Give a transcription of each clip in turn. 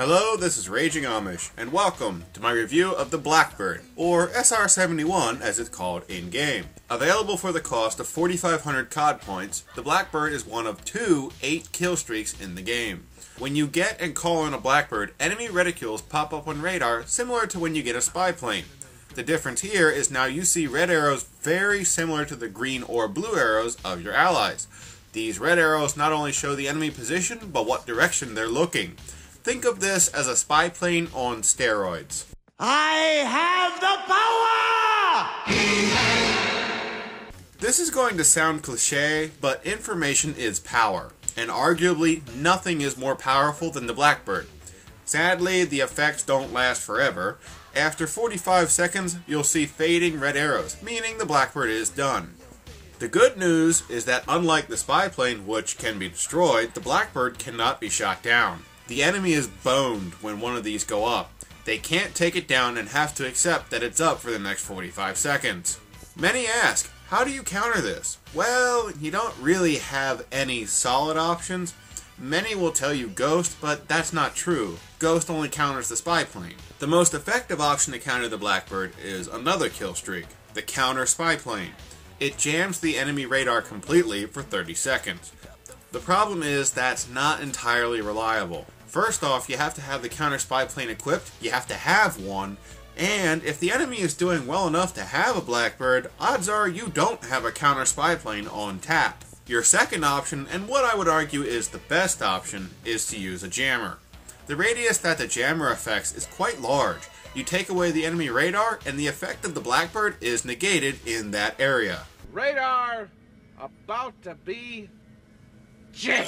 Hello, this is Raging Amish, and welcome to my review of the Blackbird, or SR-71 as it's called in-game. Available for the cost of 4,500 COD points, the Blackbird is one of two 8 kill streaks in the game. When you get and call in a Blackbird, enemy reticules pop up on radar similar to when you get a spy plane. The difference here is now you see red arrows very similar to the green or blue arrows of your allies. These red arrows not only show the enemy position, but what direction they're looking. Think of this as a spy plane on steroids. I have the power! This is going to sound cliche, but information is power, and arguably nothing is more powerful than the Blackbird. Sadly, the effects don't last forever. After 45 seconds, you'll see fading red arrows, meaning the Blackbird is done. The good news is that unlike the spy plane, which can be destroyed, the Blackbird cannot be shot down. The enemy is boned when one of these go up. They can't take it down and have to accept that it's up for the next 45 seconds. Many ask, how do you counter this? Well, you don't really have any solid options. Many will tell you Ghost, but that's not true. Ghost only counters the spy plane. The most effective option to counter the Blackbird is another kill streak, the counter spy plane. It jams the enemy radar completely for 30 seconds. The problem is that's not entirely reliable. First off, you have to have the counter spy plane equipped, you have to have one, and if the enemy is doing well enough to have a Blackbird, odds are you don't have a counter spy plane on tap. Your second option, and what I would argue is the best option, is to use a jammer. The radius that the jammer affects is quite large. You take away the enemy radar, and the effect of the Blackbird is negated in that area. Radar about to be jammed.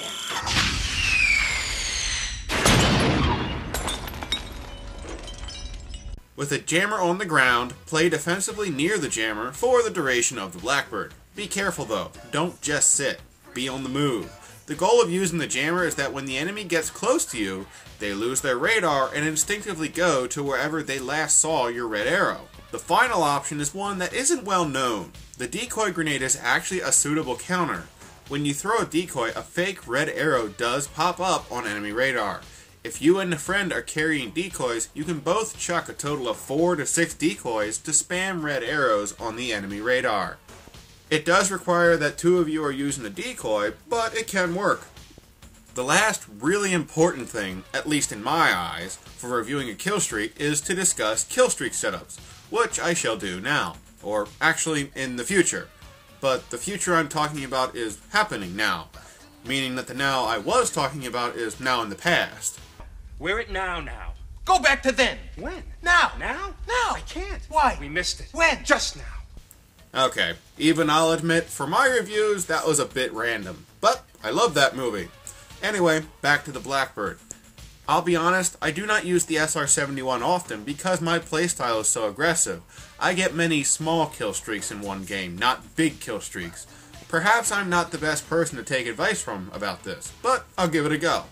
With a jammer on the ground, play defensively near the jammer for the duration of the Blackbird. Be careful though, don't just sit, be on the move. The goal of using the jammer is that when the enemy gets close to you, they lose their radar and instinctively go to wherever they last saw your red arrow. The final option is one that isn't well known. The decoy grenade is actually a suitable counter. When you throw a decoy, a fake red arrow does pop up on enemy radar. If you and a friend are carrying decoys, you can both chuck a total of 4 to 6 decoys to spam red arrows on the enemy radar. It does require that 2 of you are using a decoy, but it can work. The last really important thing, at least in my eyes, for reviewing a kill streak is to discuss kill streak setups, which I shall do now, or actually in the future. But the future I'm talking about is happening now, meaning that the now I was talking about is now in the past. We're at now. Go back to then. When? Now. Now? Now. I can't. Why? We missed it. When? Just now. Okay, even I'll admit, for my reviews, that was a bit random. But I love that movie. Anyway, back to the Blackbird. I'll be honest, I do not use the SR-71 often because my playstyle is so aggressive. I get many small kill streaks in one game, not big kill streaks. Perhaps I'm not the best person to take advice from about this, but I'll give it a go.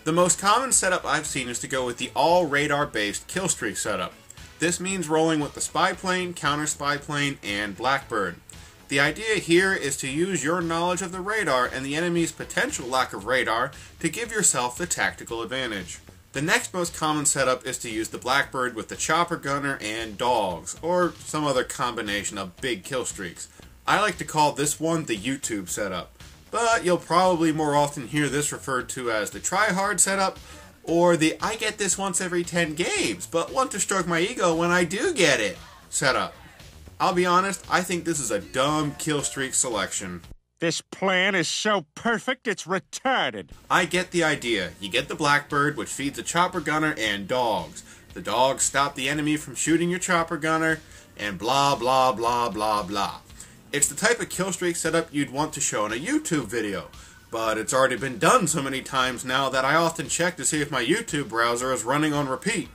The most common setup I've seen is to go with the all-radar-based kill streak setup. This means rolling with the spy plane, counter spy plane, and Blackbird. The idea here is to use your knowledge of the radar and the enemy's potential lack of radar to give yourself the tactical advantage. The next most common setup is to use the Blackbird with the chopper gunner and dogs, or some other combination of big kill streaks. I like to call this one the YouTube setup, but you'll probably more often hear this referred to as the try-hard setup, or the I get this once every 10 games, but want to stroke my ego when I do get it setup. I'll be honest, I think this is a dumb kill streak selection. This plan is so perfect, it's retarded. I get the idea. You get the Blackbird, which feeds a chopper gunner and dogs. The dogs stop the enemy from shooting your chopper gunner, and blah blah blah blah blah. It's the type of kill streak setup you'd want to show in a YouTube video, but it's already been done so many times now that I often check to see if my YouTube browser is running on repeat.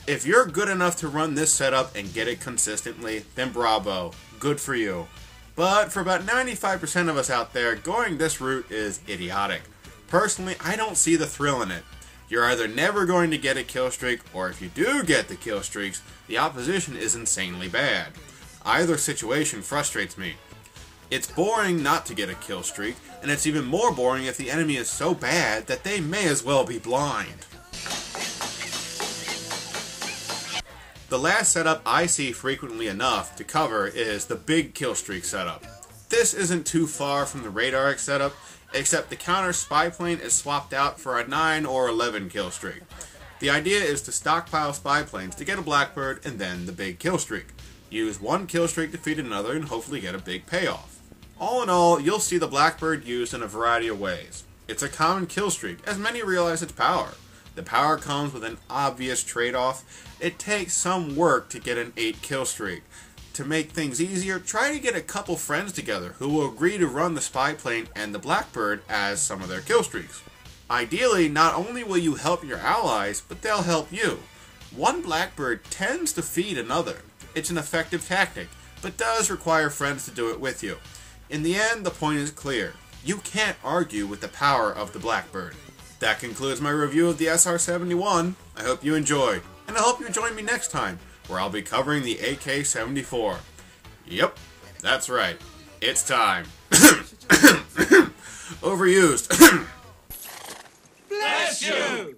If you're good enough to run this setup and get it consistently, then bravo, good for you. But for about 95% of us out there, going this route is idiotic. Personally, I don't see the thrill in it. You're either never going to get a kill streak, or if you do get the kill streaks, the opposition is insanely bad. Either situation frustrates me. It's boring not to get a kill streak, and it's even more boring if the enemy is so bad that they may as well be blind. The last setup I see frequently enough to cover is the big killstreak setup. This isn't too far from the radar setup, except the counter spy plane is swapped out for a 9 or 11 killstreak. The idea is to stockpile spy planes to get a Blackbird and then the big killstreak. Use one killstreak to feed another and hopefully get a big payoff. All in all, you'll see the Blackbird used in a variety of ways. It's a common killstreak, as many realize its power. The power comes with an obvious trade-off. It takes some work to get an 8 killstreak. To make things easier, try to get a couple friends together who will agree to run the spy plane and the Blackbird as some of their killstreaks. Ideally, not only will you help your allies, but they'll help you. One Blackbird tends to feed another. It's an effective tactic, but does require friends to do it with you. In the end, the point is clear. You can't argue with the power of the Blackbird. That concludes my review of the SR-71. I hope you enjoyed, and I hope you join me next time, where I'll be covering the AK-74. Yep, that's right. It's time. Overused. Bless you!